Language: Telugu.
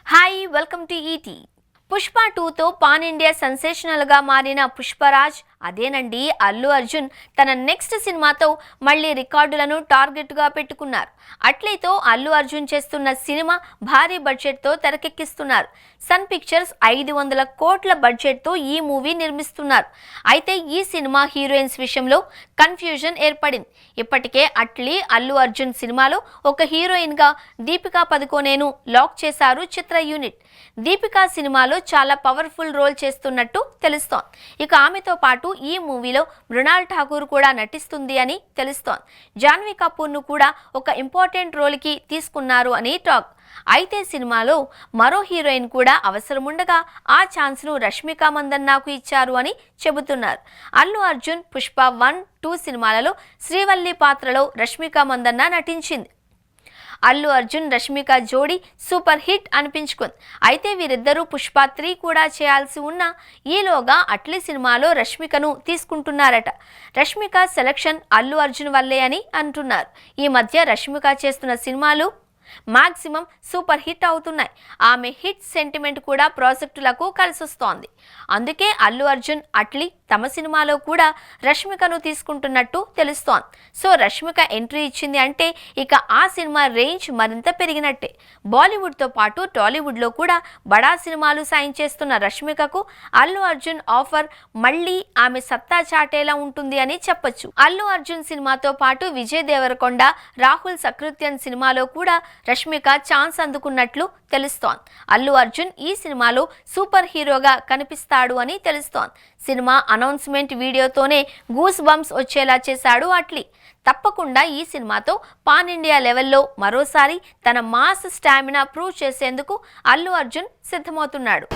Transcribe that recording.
Hi, welcome to ET. Pushpa 2తో పాన్ ఇండియా సెన్సేషనల్గా మారిన పుష్పరాజ్ అదేనండి అల్లు అర్జున్ తన నెక్స్ట్ సినిమాతో మళ్ళీ రికార్డులను టార్గెట్గా పెట్టుకున్నారు. అట్లీతో అల్లు అర్జున్ చేస్తున్న సినిమా భారీ బడ్జెట్తో తెరకెక్కిస్తున్నారు. సన్ పిక్చర్స్ 500 కోట్ల బడ్జెట్తో ఈ మూవీ నిర్మిస్తున్నారు. అయితే ఈ సినిమా హీరోయిన్స్ విషయంలో కన్ఫ్యూజన్ ఏర్పడింది. ఇప్పటికే అట్లీ అల్లు అర్జున్ సినిమాలో ఒక హీరోయిన్గా దీపికా పదుకోనేను లాక్ చేశారు చిత్ర యూనిట్. దీపికా సినిమాలో చాలా పవర్ఫుల్ రోల్ చేస్తున్నట్టు తెలుస్తోంది. ఇక ఆమెతో పాటు ఈ మూవీలో మృణాల్ ఠాకూర్ కూడా నటిస్తుంది అని తెలుస్తోంది. జాన్వీ కపూర్ను కూడా ఒక ఇంపార్టెంట్ రోల్కి తీసుకున్నారు అని టాక్. అయితే సినిమాలో మరో హీరోయిన్ కూడా అవసరముండగా ఆ ఛాన్స్ను రష్మిక మందన్నాకు ఇచ్చారు అని చెబుతున్నారు. అల్లు అర్జున్ పుష్ప 1, 2 సినిమాలలో శ్రీవల్లి పాత్రలో రష్మిక మందన్న నటించింది. అల్లు అర్జున్ రష్మిక జోడీ సూపర్ హిట్ అనిపించుకుంది. అయితే వీరిద్దరూ పుష్ప 3 కూడా చేయాల్సి ఉన్న ఈలోగా అట్లీ సినిమాలో రష్మికను తీసుకుంటున్నారట. రష్మిక సెలక్షన్ అల్లు అర్జున్ వల్లే అని అంటున్నారు. ఈ మధ్య రష్మిక చేస్తున్న సినిమాలు మాక్సిమం సూపర్ హిట్ అవుతున్నాయి. ఆమె హిట్ సెంటిమెంట్ కూడా ప్రాజెక్టులకు కలిసొస్తోంది. అందుకే అల్లు అర్జున్ అట్లీ తమ సినిమాలో కూడా రష్మికను తీసుకుంటున్నట్టు తెలుస్తోంది. సో రష్మిక ఎంట్రీ ఇచ్చింది అంటే ఇక ఆ సినిమా రేంజ్ మరింత పెరిగినట్టే. బాలీవుడ్తో పాటు టాలీవుడ్లో కూడా బడా సినిమాలు సాయం చేస్తున్న రష్మికకు అల్లు అర్జున్ ఆఫర్ మళ్ళీ ఆమె సత్తా చాటేలా ఉంటుంది అని చెప్పొచ్చు. అల్లు అర్జున్ సినిమాతో పాటు విజయ్ దేవరకొండ, రాహుల్ సకృత్యన్ సినిమాలో కూడా రష్మిక ఛాన్స్ అందుకున్నట్లు తెలుస్తోంది. అల్లు అర్జున్ ఈ సినిమాలో సూపర్ హీరోగా కనిపిస్తాడు అని తెలుస్తోంది. సినిమా అనౌన్స్మెంట్ వీడియోతోనే గూస్ బంప్స్ వచ్చేలా చేశాడు అట్లీ. తప్పకుండా ఈ సినిమాతో పాన్ ఇండియా లెవెల్లో మరోసారి తన మాస్ స్టామినా ప్రూవ్ చేసేందుకు అల్లు అర్జున్ సిద్ధమవుతున్నాడు.